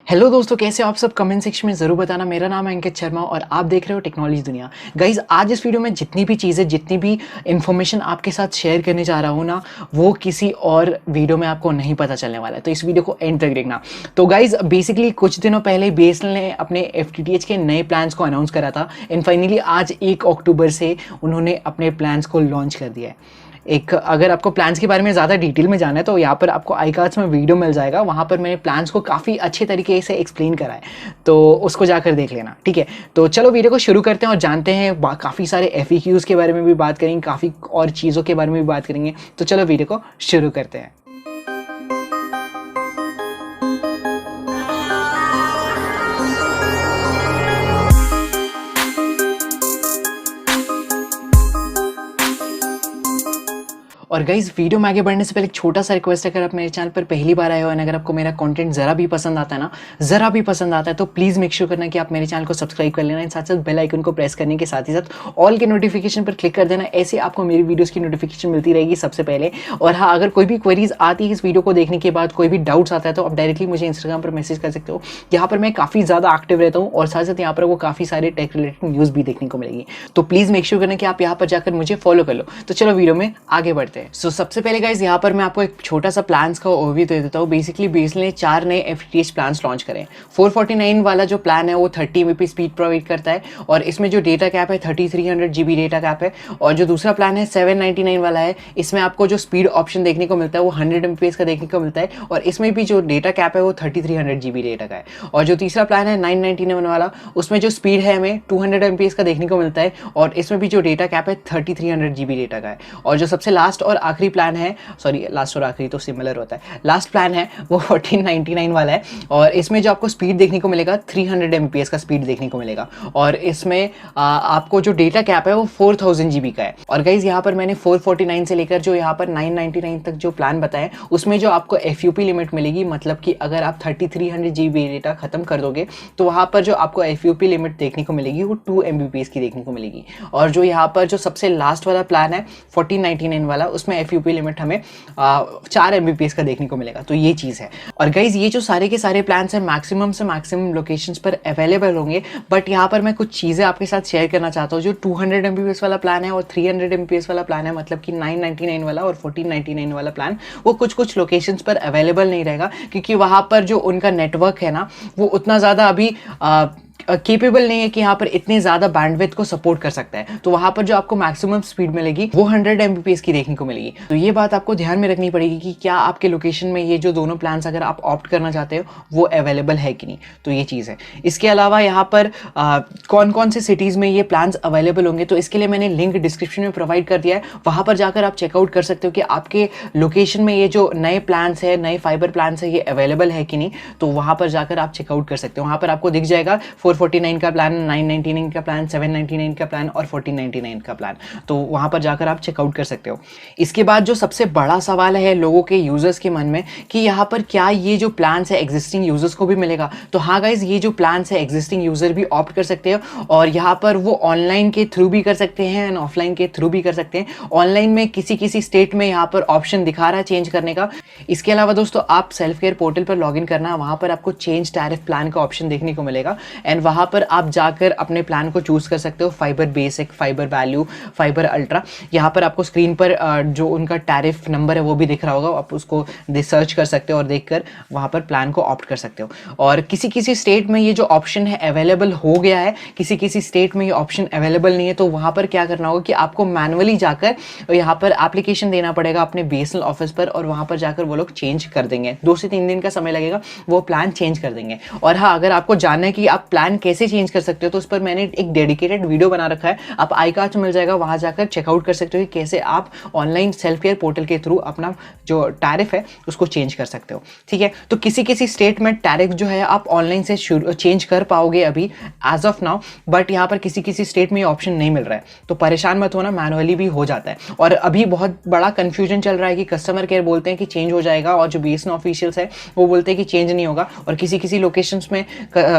Hello दोस्तों, कैसे हो आप सब? कमेंट सेक्शन में ज़रूर बताना। मेरा नाम है अंकित शर्मा और आप देख रहे हो टेक्नोलॉजी दुनिया। गाइज, आज इस वीडियो में जितनी भी चीज़ें, जितनी भी इन्फॉर्मेशन आपके साथ शेयर करने जा रहा हूँ ना, वो किसी और वीडियो में आपको नहीं पता चलने वाला है, तो इस वीडियो को एंड तक देखना। तो गाइज, बेसिकली कुछ दिनों पहले बीएसएनएल ने अपने FTTH के नए प्लान्स को अनाउंस करा था एंड फाइनली आज 1 अक्टूबर से उन्होंने अपने प्लान्स को लॉन्च कर दिया है। अगर आपको प्लान्स के बारे में ज़्यादा डिटेल में जाना है तो यहाँ पर आपको आई कार्ड्स में वीडियो मिल जाएगा, वहाँ पर मैंने प्लान्स को काफ़ी अच्छे तरीके से एक्सप्लेन करा है, तो उसको जाकर देख लेना, ठीक है। तो चलो वीडियो को शुरू करते हैं और जानते हैं। काफ़ी सारे FAQs के बारे में भी बात करेंगे, काफ़ी और चीज़ों के बारे में भी बात करेंगे, तो चलो वीडियो को शुरू करते हैं। और गाइज, वीडियो में आगे बढ़ने से पहले एक छोटा सा रिक्वेस्ट है, अगर आप मेरे चैनल पर पहली बार आए हो और अगर आपको मेरा कंटेंट ज़रा भी पसंद आता है ना, ज़रा भी पसंद आता है, तो प्लीज़ मेक श्योर करना कि आप मेरे चैनल को सब्सक्राइब कर लेना। साथ साथ बेल आइकन को प्रेस करने के साथ ही साथ ऑल के नोटिफिकेशन पर क्लिक कर देना। ऐसे आपको मेरी वीडियोज़ की नोटिफिकेशन मिलती रहेगी सबसे पहले। और हाँ, अगर कोई भी क्वेरीज आती है इस वीडियो को देखने के बाद, कोई भी डाउट्स आता है, तो आप डायरेक्टली मुझे इंस्टाग्राम पर मैसेज कर सकते हो। यहाँ पर मैं काफ़ी ज़्यादा एक्टिव रहता हूँ और साथ साथ यहाँ पर वो काफ़ी सारे टेक रिलेटेड न्यूज़ भी देखने को मिलेगी, तो प्लीज़ मेक श्योर करना कि आप यहाँ पर जाकर मुझे फॉलो कर लो। तो चलो वीडियो में आगे बढ़ते हैं। सो सबसे पहले गाइस, यहाँ पर मैं आपको एक छोटा सा प्लान्स का ओवरव्यू दे देता हूँ। बेसिकली बीएसएनएल ने 4 नए FTTH प्लान्स लॉन्च करे। 449 वाला जो प्लान है वो 30 Mbps स्पीड प्रोवाइड करता है और इसमें जो डेटा कैप है 3300 GB डेटा कैप है। और जो दूसरा प्लान है 799 वाला है, इसमें आपको जो स्पीड ऑप्शन देखने को मिलता है वो 100 Mbps का देखने को मिलता है और इसमें भी जो डेटा कैप है वो 3300 GB डेटा का है। और जो तीसरा प्लान है 999 वाला, उसमें जो स्पीड है हमें 200 Mbps का देखने को मिलता है और इसमें भी जो डेटा कैप है 3300 GB डेटा का है। और जो सबसे लास्ट और आखिरी प्लान है, सॉरी लास्ट और आखिरी तो सिमिलर होता है, लास्ट प्लान है वो 1499 वाला है और इसमें जो आपको स्पीड देखने को मिलेगा 300 Mbps का स्पीड देखने को मिलेगा और इसमें आपको जो डेटा कैप है वो 4000 GB का है। और गाइज, यहाँ पर मैंने 449 से लेकर जो यहाँ पर 999 तक जो प्लान बताए, उसमें जो आपको FUP लिमिट मिलेगी, मतलब कि अगर आप 3300 GB डेटा खत्म कर दोगे तो वहाँ पर जो आपको FUP लिमिट देखने को मिलेगी वो 2 Mbps की देखने को मिलेगी। और जो यहाँ पर जो सबसे लास्ट वाला प्लान है 1499 वाला, उसमें FUP लिमिट हमें 4 Mbps का देखने को मिलेगा, तो ये चीज़ है। और गाइज, ये जो सारे के सारे प्लान्स हैं मैक्सिमम से मैक्सिमम लोकेशंस पर अवेलेबल होंगे, बट यहाँ पर मैं कुछ चीज़ें आपके साथ शेयर करना चाहता हूँ। जो 200 Mbps वाला प्लान है और 300 Mbps वाला प्लान है, मतलब कि 999 वाला और 1499 वाला प्लान, वो कुछ लोकेशंस पर अवेलेबल नहीं रहेगा क्योंकि वहाँ पर जो उनका नेटवर्क है ना, वो उतना ज़्यादा अभी केपेबल नहीं है कि यहाँ पर इतने ज़्यादा बैंडविड्थ को सपोर्ट कर सकता है। तो वहाँ पर जो आपको मैक्सिमम स्पीड मिलेगी वो 100 Mbps की देखने को मिलेगी। तो ये बात आपको ध्यान में रखनी पड़ेगी कि क्या आपके लोकेशन में ये जो दोनों प्लान्स अगर आप ऑप्ट करना चाहते हो वो अवेलेबल है कि नहीं, तो ये चीज़ है। इसके अलावा यहाँ पर कौन कौन से सिटीज़ में ये प्लान्स अवेलेबल होंगे, तो इसके लिए मैंने लिंक डिस्क्रिप्शन में प्रोवाइड कर दिया है, वहाँ पर जाकर आप चेकआउट कर सकते हो कि आपके लोकेशन में ये जो नए प्लान्स है, नए फाइबर प्लान्स है, ये अवेलेबल है कि नहीं। तो वहाँ पर जाकर आप चेकआउट कर सकते हो। वहाँ पर आपको दिख जाएगा 449 का प्लान, 999 का प्लान, 799 का प्लान और 1499 का प्लान, तो वहाँ पर जाकर आप चेकआउट कर सकते हो। इसके बाद जो सबसे बड़ा सवाल है लोगों के यूज़र्स के मन में कि यहाँ पर क्या ये जो प्लान्स है एग्जिस्टिंग यूज़र्स को भी मिलेगा, तो हाँ गाइज, ये जो प्लान्स है एग्जिस्टिंग यूज़र भी ऑप्ट कर सकते हो और यहाँ पर वो ऑनलाइन के थ्रू भी कर सकते हैं एंड ऑफलाइन के थ्रू भी कर सकते हैं। ऑनलाइन में किसी स्टेट में यहाँ पर ऑप्शन दिखा रहा है चेंज करने का। इसके अलावा दोस्तों, आप सेल्फ केयर पोर्टल पर लॉगिन करना, वहाँ पर आपको चेंज टैरिफ प्लान का ऑप्शन देखने को मिलेगा एंड वहाँ पर आप जाकर अपने प्लान को चूज कर सकते हो, fibre basic, fibre value, fibre ultra. यहाँ पर आपको स्क्रीन पर जो उनका टैरिफ नंबर है वो भी दिख रहा होगा, आप उसको सर्च कर सकते हो और देखकर वहाँ पर प्लान को ऑप्ट कर सकते हो। और किसी स्टेट में ये जो ऑप्शन है अवेलेबल हो गया है, किसी स्टेट में ये ऑप्शन अवेलेबल नहीं है, तो वहाँ पर क्या करना होगा कि आपको मैनुअली जाकर यहाँ पर एप्लीकेशन देना पड़ेगा अपने बीएसएनएल ऑफिस पर और वहाँ पर जाकर वो लोग चेंज कर देंगे। 2 से 3 दिन का समय लगेगा, वो प्लान चेंज कर देंगे। और हाँ, अगर आपको जानना है कि आप प्लान कैसे चेंज कर सकते हो, तो उस पर मैंने एक डेडिकेटेड वीडियो बना रखा है, आप आई कार्ड मिल जाएगा, वहाँ जाकर चेकआउट कर सकते हो कि कैसे आप ऑनलाइन सेल्फ केयर पोर्टल के थ्रू अपना जो टैरिफ है उसको चेंज कर सकते हो, ठीक है। तो किसी स्टेट में टैरिफ जो है आप ऑनलाइन से चेंज कर पाओगे अभी एज ऑफ नाउ, बट यहाँ पर किसी स्टेट में ये ऑप्शन नहीं मिल रहा है, तो परेशान मत होना, मैनुअली भी हो जाता है। और अभी बहुत बड़ा कंफ्यूजन चल रहा है कि कस्टमर केयर बोलते हैं कि चेंज हो जाएगा और जो बीएसएनएल ऑफिशियल्स है वो बोलते हैं कि चेंज नहीं होगा, और किसी लोकेशंस में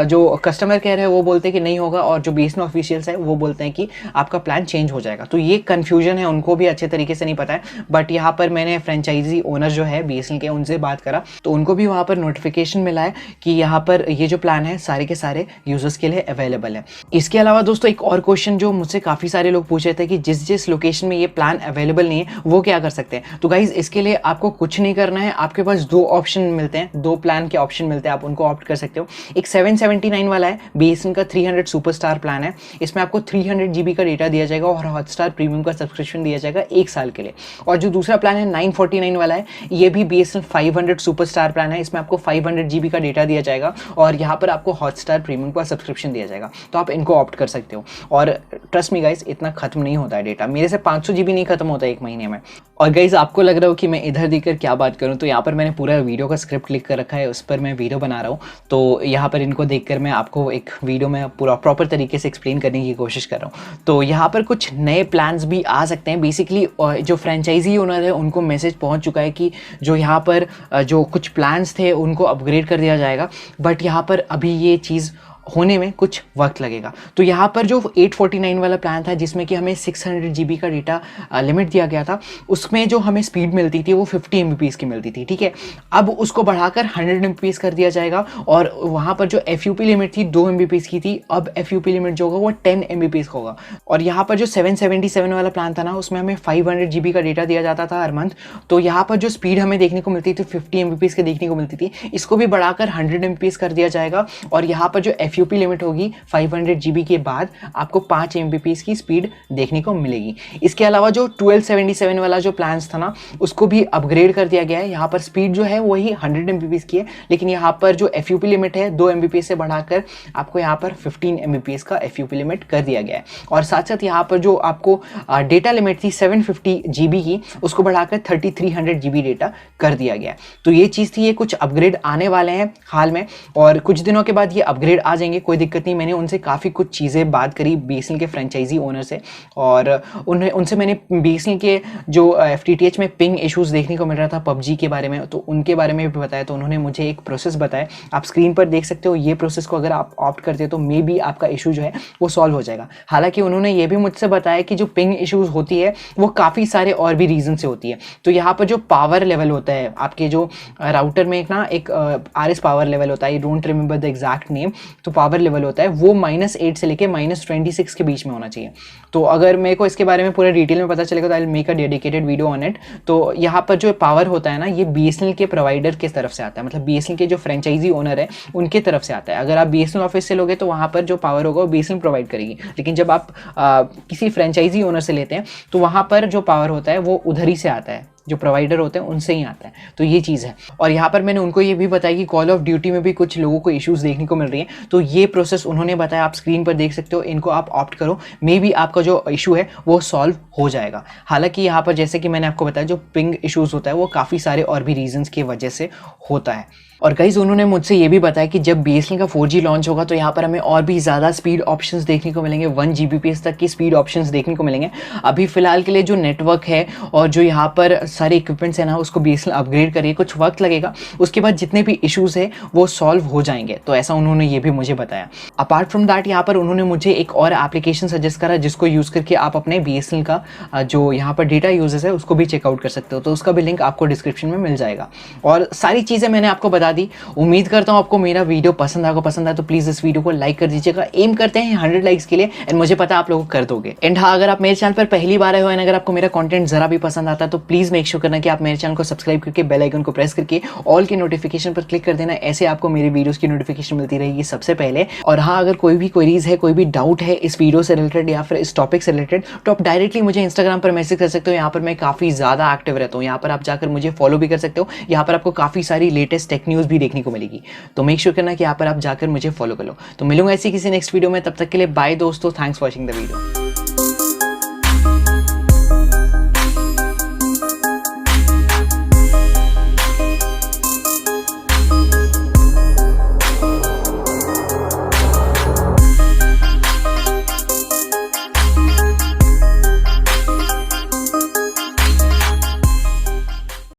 जो कस्टमर कह रहे हैं वो बोलते हैं कि नहीं होगा, और जो बीएसएनएल ऑफिशियल्स है वो बोलते हैं कि आपका प्लान चेंज हो जाएगा। तो ये कन्फ्यूजन है, उनको भी अच्छे तरीके से नहीं पता है। बट यहाँ पर मैंने फ्रेंचाइजी ओनर जो है बीएसएनएल के, उनसे बात करा तो उनको भी वहाँ पर नोटिफिकेशन मिला है कि यहाँ पर ये जो प्लान है सारे के सारे यूजर्स के लिए अवेलेबल है। इसके अलावा दोस्तों एक और क्वेश्चन जो मुझसे काफ़ी सारे लोग पूछ रहे थे कि जिस लोकेशन में ये प्लान अवेलेबल नहीं है वो क्या कर सकते हैं। तो गाइज इसके लिए आपको कुछ नहीं करना है, आपके पास दो ऑप्शन मिलते हैं, दो प्लान के ऑप्शन मिलते हैं, आप उनको ऑप्ट कर सकते हो। एक 779 वाला है, बीएसएनएल का 300 सुपरस्टार प्लान है। इसमें आपको 300 GB का डेटा दिया जाएगा और हॉटस्टार प्रीमियम का सब्सक्रिप्शन दिया जाएगा 1 साल के लिए। और जो दूसरा प्लान है 949 वाला है, ये भी बीएसएनएल 500 सुपरस्टार प्लान है। इसमें आपको 500 GB का डेटा दिया जाएगा और यहाँ पर आपको हॉटस्टार प्रीमियम का सब्सक्रिप्शन दिया जाएगा। तो आप इनको ऑप्ट कर सकते हो। और ट्रस्ट मी गाइस, इतना खत्म नहीं होता है डेटा, मेरे से 500 GB नहीं खत्म होता है 1 महीने में। और गाइस आपको लग रहा हो कि मैं इधर देखकर क्या बात करूं, तो यहाँ पर मैंने पूरा वीडियो का स्क्रिप्ट लिख कर रखा है, उस पर मैं वीडियो बना रहा हूँ। तो यहाँ पर इनको देखकर मैं आपको एक वीडियो में पूरा प्रॉपर तरीके से एक्सप्लेन करने की कोशिश कर रहा हूँ। तो यहाँ पर कुछ नए प्लान्स भी आ सकते हैं। बेसिकली जो फ्रेंचाइजी ओनर है उनको मैसेज पहुँच चुका है कि जो यहाँ पर जो कुछ प्लान्स थे उनको अपग्रेड कर दिया जाएगा, बट यहाँ पर अभी ये चीज़ होने में कुछ वक्त लगेगा। तो यहाँ पर जो 849 वाला प्लान था जिसमें कि हमें 600 GB का डेटा लिमिट दिया गया था, उसमें जो हमें स्पीड मिलती थी वो 50 MBPS की मिलती थी, ठीक है। अब उसको बढ़ाकर 100 MBPS कर दिया जाएगा और वहाँ पर जो FUP लिमिट थी 2 MBPS की थी, अब FUP लिमिट जो होगा वो 10 MBPS होगा। और यहाँ पर जो 777 वाला प्लान था ना, उसमें हमें 500 GB का डेटा दिया जाता था हर मंथ। तो यहाँ पर जो स्पीड हमें देखने को मिलती थी 50 MBPS के देखने को मिलती थी, इसको भी बढ़ाकर 100 MBPS कर दिया जाएगा। और यहाँ पर जो FUP लिमिट होगी 500 GB के बाद आपको 5 MBPS की स्पीड देखने को मिलेगी। इसके अलावा जो 1277 वाला जो प्लान्स था ना, उसको भी अपग्रेड कर दिया गया है। यहाँ पर स्पीड जो है वही 100 MBPS की है, लेकिन यहाँ पर जो FUP लिमिट है 2 MBPS से बढ़ाकर आपको यहाँ पर 15 MBPS का FUP लिमिट कर दिया गया है। और साथ साथ यहाँ पर जो आपको डेटा लिमिट थी 750 GB की, उसको बढ़ाकर 3300 GB डेटा कर दिया गया है। तो ये चीज़ थी, ये कुछ अपग्रेड आने वाले हैं हाल में और कुछ दिनों के बाद ये अपग्रेड आ जाएंगे, कोई दिक्कत नहीं। मैंने उनसे काफ़ी कुछ चीज़ें बात करी बीएसएनएल के फ्रेंचाइजी ओनर से, और उनसे मैंने बीएसएनएल के जो FTTH में पिंग इश्यूज़ देखने को मिल रहा था पबजी के बारे में, तो उनके बारे में भी बताया। तो उन्होंने मुझे एक प्रोसेस बताया, आप स्क्रीन पर देख सकते हो। ये प्रोसेस को अगर आप ऑप्ट करते हो तो मे बी आपका इशू जो है वो सॉल्व हो जाएगा। हालांकि उन्होंने ये भी मुझसे बताया कि जो पिंग इश्यूज़ होती है वो काफ़ी सारे और भी रीज़न से होती है। तो यहाँ पर जो पावर लेवल होता है आपके जो राउटर में एक RS पावर लेवल होता है, I don't remember the exact name. तो पावर लेवल होता है वो -8 से लेके -26 के बीच में होना चाहिए। तो अगर मेरे को इसके बारे में पूरे डिटेल में पता चलेगा तो I will make a dedicated video on it. तो यहाँ पर जो पावर होता है ना, ये बीएसएनएल के प्रोवाइडर की तरफ से आता है, मतलब बीएसएनएल के जो फ्रेंचाइजी ओनर है उनके तरफ से आता है। अगर आप बीएसएनएल ऑफिस से लोगे तो वहाँ पर जो पावर होगा वो बीएसएनएल प्रोवाइड करेगी, लेकिन जब आप किसी फ्रेंचाइजी ओनर से लेते हैं तो वहाँ पर जो पावर होता है वो उधर ही से आता है, जो प्रोवाइडर होते हैं उनसे ही आता है। तो ये चीज़ है। और यहाँ पर मैंने उनको ये भी बताया कि कॉल ऑफ ड्यूटी में भी कुछ लोगों को इश्यूज़ देखने को मिल रही हैं। तो ये प्रोसेस उन्होंने बताया, आप स्क्रीन पर देख सकते हो। इनको आप ऑप्ट करो, मे बी आपका जो इशू है वो सॉल्व हो जाएगा। हालांकि यहाँ पर जैसे कि मैंने आपको बताया, जो पिंग इश्यूज़ होता है वो काफ़ी सारे और भी रीजंस की वजह से होता है। और गाइज उन्होंने मुझसे ये भी बताया कि जब बीएसएनएल का 4G लॉन्च होगा तो यहाँ पर हमें और भी ज़्यादा स्पीड ऑप्शंस देखने को मिलेंगे, 1 Gbps तक की स्पीड ऑप्शंस देखने को मिलेंगे। अभी फ़िलहाल के लिए जो नेटवर्क है और जो यहाँ पर सारे इक्विपमेंट्स हैं ना, उसको बीएसएनएल अपग्रेड करिए, कुछ वक्त लगेगा। उसके बाद जितने भी इशूज़ है वो सॉल्व हो जाएंगे। तो ऐसा उन्होंने ये भी मुझे बताया। अपार्ट फ्रॉम दैट यहाँ पर उन्होंने मुझे एक और एप्लीकेशन सजेस्ट करा जिसको यूज़ करके आप अपने बीएसएनएल का जो यहाँ पर डेटा यूजेस है उसको भी चेकआउट कर सकते हो। तो उसका भी लिंक आपको डिस्क्रिप्शन में मिल जाएगा। और सारी चीज़ें मैंने आपको बता दी। उम्मीद करता हूँ आपको मेरा वीडियो पसंद आया तो प्लीज़ इस वीडियो को लाइक कर दीजिएगा। एम करते हैं 100 लाइक्स के लिए, एंड मुझे पता है आप लोग कर दोगे। एंड हाँ, अगर आप मेरे चैनल पर पहली बार आए हो एंड अगर आपको मेरा कंटेंट जरा भी पसंद आता है तो प्लीज़ मेक श्योर करना कि आप मेरे चैनल को सब्सक्राइब करके बेल आइकन को प्रेस करके ऑल के नोटिफिकेशन पर क्लिक कर देना। ऐसे आपको मेरे वीडियोस की नोटिफिकेशन मिलती रहेगी सबसे पहले। और हाँ, अगर कोई भी क्वेरीज है, कोई भी डाउट है इस वीडियो से रिलेटेड या फिर इस टॉपिक से रिलेटेड, तो आप डायरेक्टली मुझे इंस्टाग्राम पर मैसेज कर सकते हो। यहाँ पर मैं काफ़ी ज़्यादा एक्टिव रहता हूँ। यहाँ पर आप जाकर मुझे फॉलो भी कर सकते हो। यहाँ पर आपको काफ़ी सारी लेटेस्ट टेक न्यूज़ भी देखने को मिलेगी। तो मेक श्योर करना कि यहाँ पर आप जाकर मुझे फॉलो कर लो। तो मिलूंगा ऐसी किसी नेक्स्ट वीडियो में, तब तक के लिए बाय दोस्तों, thanks for watching the video.